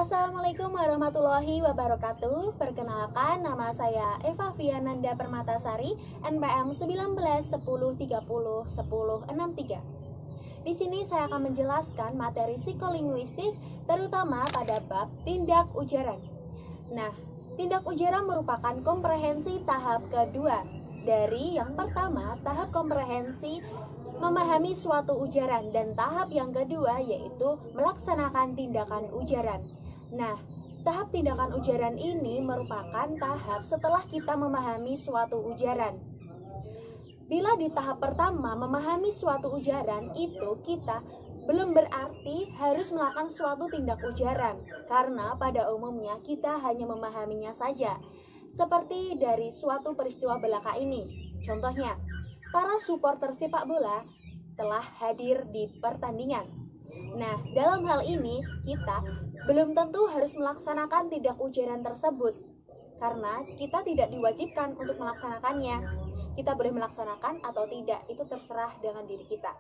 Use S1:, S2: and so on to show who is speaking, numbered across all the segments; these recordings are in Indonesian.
S1: Assalamualaikum warahmatullahi wabarakatuh. Perkenalkan, nama saya Eva Viananda Permatasari, NPM 1910301063. Di sini saya akan menjelaskan materi psikolinguistik, terutama pada bab tindak ujaran. Nah, tindak ujaran merupakan komprehensi tahap kedua dari yang pertama, tahap komprehensi memahami suatu ujaran, dan tahap yang kedua yaitu melaksanakan tindakan ujaran. Nah, tahap tindakan ujaran ini merupakan tahap setelah kita memahami suatu ujaran. Bila di tahap pertama memahami suatu ujaran itu kita belum berarti harus melakukan suatu tindak ujaran, karena pada umumnya kita hanya memahaminya saja. Seperti dari suatu peristiwa belaka ini. Contohnya, para supporter sepak bola telah hadir di pertandingan. Nah, dalam hal ini kita belum tentu harus melaksanakan tindak ujaran tersebut, karena kita tidak diwajibkan untuk melaksanakannya. Kita boleh melaksanakan atau tidak, itu terserah dengan diri kita.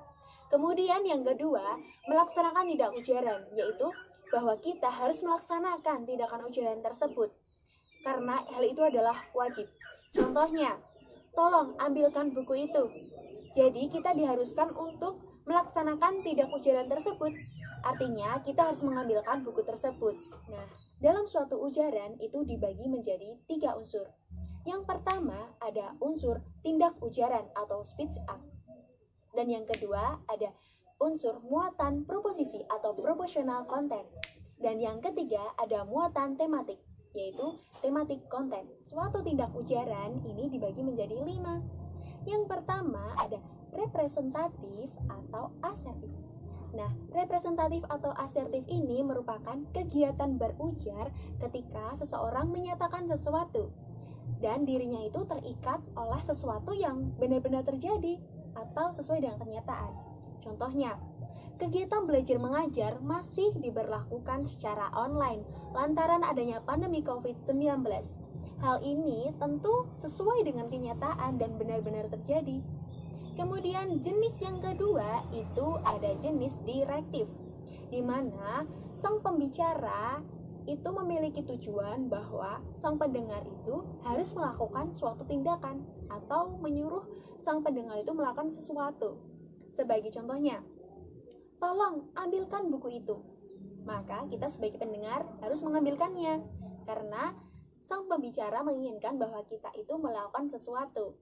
S1: Kemudian yang kedua, melaksanakan tindak ujaran, yaitu bahwa kita harus melaksanakan tindakan ujaran tersebut, karena hal itu adalah wajib. Contohnya, tolong ambilkan buku itu. Jadi kita diharuskan untuk melaksanakan tindak ujaran tersebut. Artinya kita harus mengambilkan buku tersebut. Nah, dalam suatu ujaran itu dibagi menjadi 3 unsur. Yang pertama ada unsur tindak ujaran atau speech act. Dan yang kedua ada unsur muatan proposisi atau propositional content. Dan yang ketiga ada muatan tematik, yaitu thematic content. Suatu tindak ujaran ini dibagi menjadi 5. Yang pertama ada representatif atau asertif. Nah, representatif atau asertif ini merupakan kegiatan berujar ketika seseorang menyatakan sesuatu dan dirinya itu terikat oleh sesuatu yang benar-benar terjadi atau sesuai dengan kenyataan. Contohnya, kegiatan belajar mengajar masih diberlakukan secara online lantaran adanya pandemi COVID-19. Hal ini tentu sesuai dengan kenyataan dan benar-benar terjadi. Kemudian jenis yang kedua itu ada jenis direktif, di mana sang pembicara itu memiliki tujuan bahwa sang pendengar itu harus melakukan suatu tindakan atau menyuruh sang pendengar itu melakukan sesuatu. Sebagai contohnya, tolong ambilkan buku itu. Maka kita sebagai pendengar harus mengambilkannya, karena sang pembicara menginginkan bahwa kita itu melakukan sesuatu.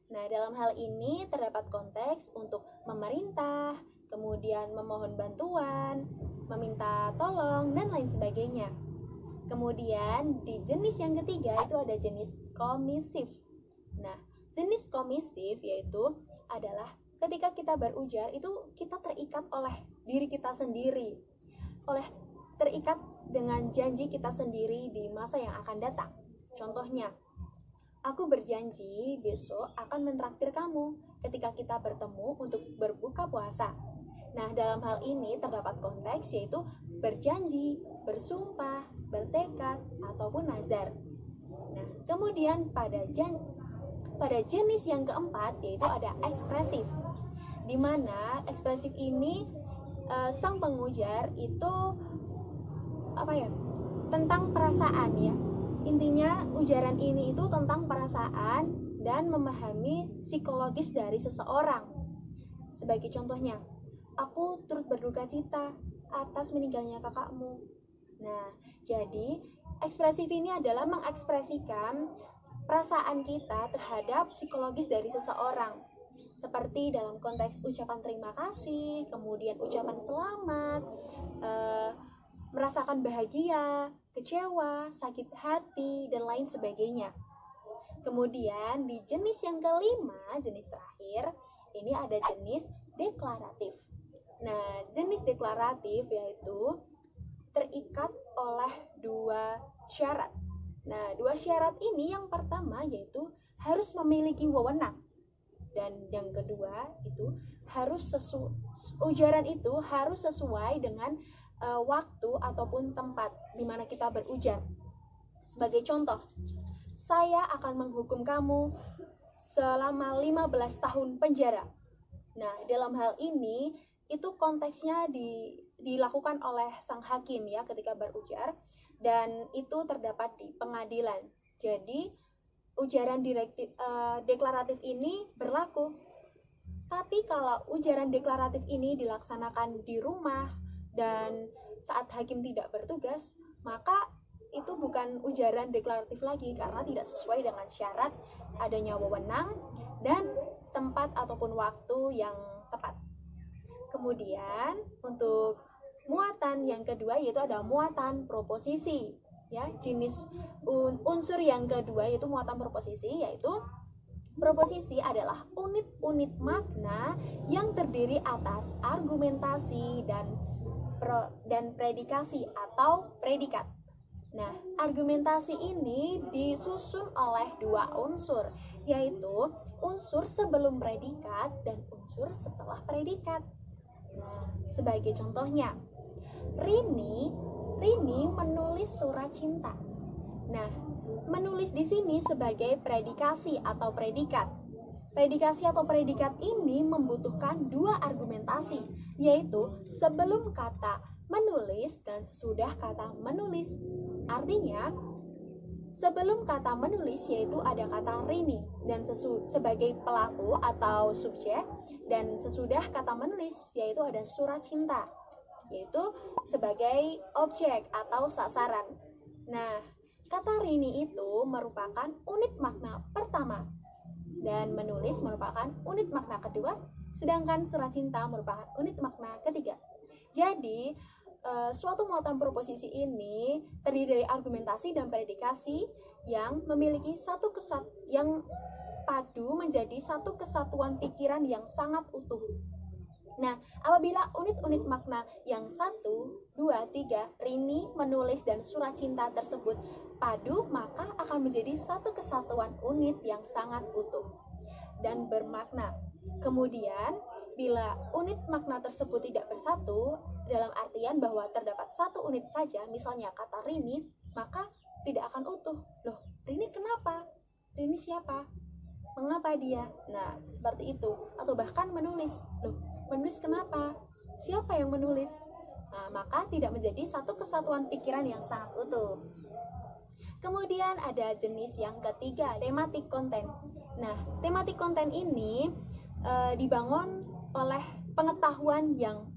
S1: Nah, dalam hal ini terdapat konteks untuk memerintah, kemudian memohon bantuan, meminta tolong, dan lain sebagainya. Kemudian di jenis yang ketiga itu ada jenis komisif. Nah, jenis komisif yaitu adalah ketika kita berujar itu kita terikat oleh diri kita sendiri, terikat dengan janji kita sendiri di masa yang akan datang. Contohnya, aku berjanji besok akan mentraktir kamu ketika kita bertemu untuk berbuka puasa. Nah, dalam hal ini terdapat konteks yaitu berjanji, bersumpah, bertekad, ataupun nazar. Nah, kemudian pada jenis yang keempat yaitu ada ekspresif, di mana ekspresif ini sang pengujar itu tentang perasaan ya. Intinya ujaran ini itu tentang perasaan dan memahami psikologis dari seseorang. Sebagai contohnya, aku turut berduka cita atas meninggalnya kakakmu. Nah, jadi ekspresif ini adalah mengekspresikan perasaan kita terhadap psikologis dari seseorang. Seperti dalam konteks ucapan terima kasih, kemudian ucapan selamat, merasakan bahagia, kecewa, sakit hati, dan lain sebagainya. Kemudian di jenis yang kelima, jenis terakhir, ini ada jenis deklaratif. Nah, jenis deklaratif yaitu terikat oleh 2 syarat. Nah, 2 syarat ini yang pertama yaitu harus memiliki wewenang. Dan yang kedua itu ujaran itu harus sesuai dengan waktu ataupun tempat di mana kita berujar. Sebagai contoh, saya akan menghukum kamu selama 15 tahun penjara. Nah, dalam hal ini itu konteksnya dilakukan oleh sang hakim ya ketika berujar, dan itu terdapat di pengadilan. Jadi ujaran deklaratif ini berlaku. Tapi kalau ujaran deklaratif ini dilaksanakan di rumah dan saat hakim tidak bertugas, maka itu bukan ujaran deklaratif lagi karena tidak sesuai dengan syarat adanya wewenang dan tempat ataupun waktu yang tepat. Kemudian untuk muatan yang kedua yaitu ada muatan proposisi. Ya, jenis unsur yang kedua yaitu muatan proposisi, yaitu proposisi adalah unit-unit makna yang terdiri atas argumentasi dan predikasi atau predikat. Nah, argumentasi ini disusun oleh dua unsur, yaitu unsur sebelum predikat dan unsur setelah predikat. Nah, sebagai contohnya, Rini menulis surat cinta. Nah, menulis di sini sebagai predikasi atau predikat. Predikasi atau predikat ini membutuhkan dua argumentasi, yaitu sebelum kata menulis dan sesudah kata menulis. Artinya, sebelum kata menulis yaitu ada kata Rini dan sebagai pelaku atau subjek, dan sesudah kata menulis yaitu ada surat cinta, yaitu sebagai objek atau sasaran. Nah, kata Rini itu merupakan unit makna pertama dan menulis merupakan unit makna kedua, sedangkan surat cinta merupakan unit makna ketiga. Jadi, suatu muatan proposisi ini terdiri dari argumentasi dan predikasi yang memiliki yang padu menjadi satu kesatuan pikiran yang sangat utuh. Nah, apabila unit-unit makna yang 1, 2, 3, Rini, menulis, dan surat cinta tersebut padu, maka akan menjadi satu kesatuan unit yang sangat utuh dan bermakna. Kemudian, bila unit makna tersebut tidak bersatu, dalam artian bahwa terdapat satu unit saja, misalnya kata Rini, maka tidak akan utuh. Loh, Rini kenapa? Rini siapa? Mengapa dia? Nah, seperti itu. Atau bahkan menulis. Loh, menulis kenapa? Siapa yang menulis? Nah, maka tidak menjadi satu kesatuan pikiran yang sangat utuh. Kemudian ada jenis yang ketiga, tematik konten. Nah, tematik konten ini dibangun oleh pengetahuan yang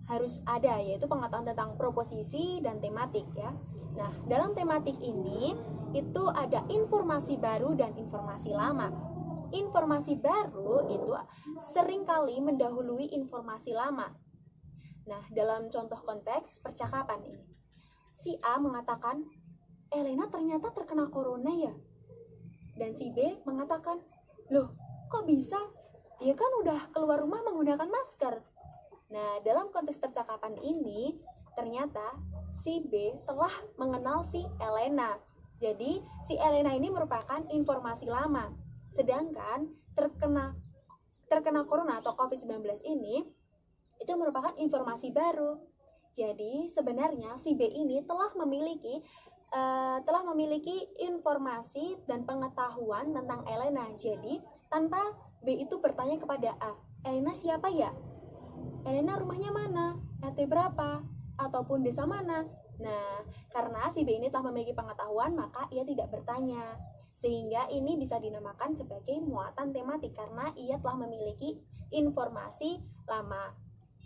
S1: harus ada, yaitu pengetahuan tentang proposisi dan tematik ya. Nah, dalam tematik ini itu ada informasi baru dan informasi lama. Informasi baru itu seringkali mendahului informasi lama. Nah, dalam contoh konteks percakapan ini, si A mengatakan, Elena ternyata terkena corona ya. Dan si B mengatakan, loh kok bisa? Dia kan udah keluar rumah menggunakan masker. Nah, dalam konteks percakapan ini, ternyata si B telah mengenal si Elena. Jadi, si Elena ini merupakan informasi lama. Sedangkan terkena corona atau COVID-19 ini, itu merupakan informasi baru. Jadi, sebenarnya si B ini telah memiliki informasi dan pengetahuan tentang Elena. Jadi, tanpa B itu bertanya kepada A, Elena siapa ya? Elena rumahnya mana? RT berapa? Ataupun desa mana? Nah, karena si B ini telah memiliki pengetahuan, maka ia tidak bertanya. Sehingga ini bisa dinamakan sebagai muatan tematik karena ia telah memiliki informasi lama.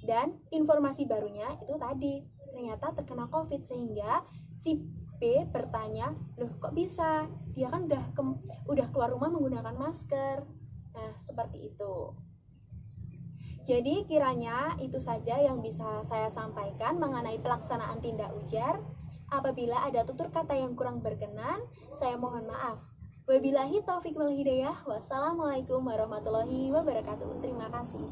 S1: Dan informasi barunya itu tadi, ternyata terkena COVID, sehingga si B bertanya, loh kok bisa? Dia kan udah keluar rumah menggunakan masker. Nah, seperti itu. Jadi kiranya itu saja yang bisa saya sampaikan mengenai pelaksanaan tindak ujar. Apabila ada tutur kata yang kurang berkenan, saya mohon maaf. Wabillahi taufiq wal hidayah. Wassalamualaikum warahmatullahi wabarakatuh. Terima kasih.